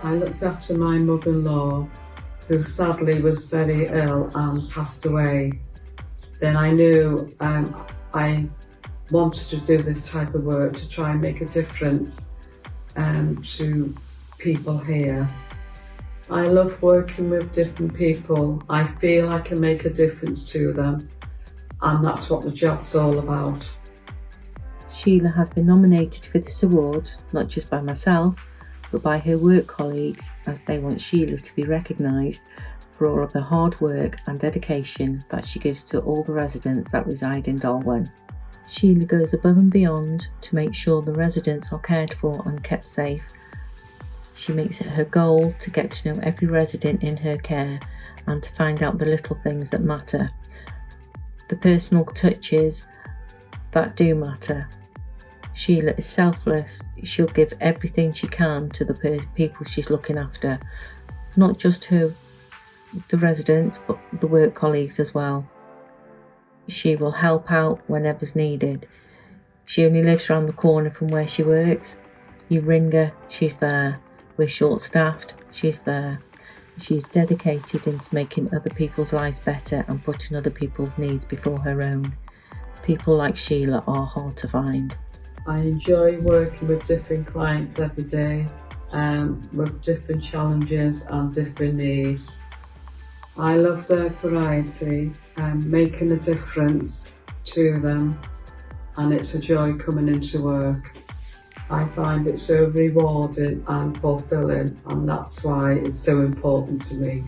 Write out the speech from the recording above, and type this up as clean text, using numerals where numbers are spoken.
I looked after my mother-in-law, who sadly was very ill and passed away. Then I knew I wanted to do this type of work to try and make a difference to people here. I love working with different people. I feel I can make a difference to them, and that's what the job's all about. Sheila has been nominated for this award, not just by myself, but by her work colleagues, as they want Sheila to be recognised for all of the hard work and dedication that she gives to all the residents that reside in Dolwen. Sheila goes above and beyond to make sure the residents are cared for and kept safe. She makes it her goal to get to know every resident in her care and to find out the little things that matter, the personal touches that do matter. Sheila is selfless. She'll give everything she can to the people she's looking after, not just the residents, but the work colleagues as well. She will help out whenever's needed. She only lives around the corner from where she works. You ring her, she's there. We're short-staffed, she's there. She's dedicated into making other people's lives better and putting other people's needs before her own. People like Sheila are hard to find. I enjoy working with different clients every day, with different challenges and different needs. I love their variety and making a difference to them, and it's a joy coming into work. I find it so rewarding and fulfilling, and that's why it's so important to me.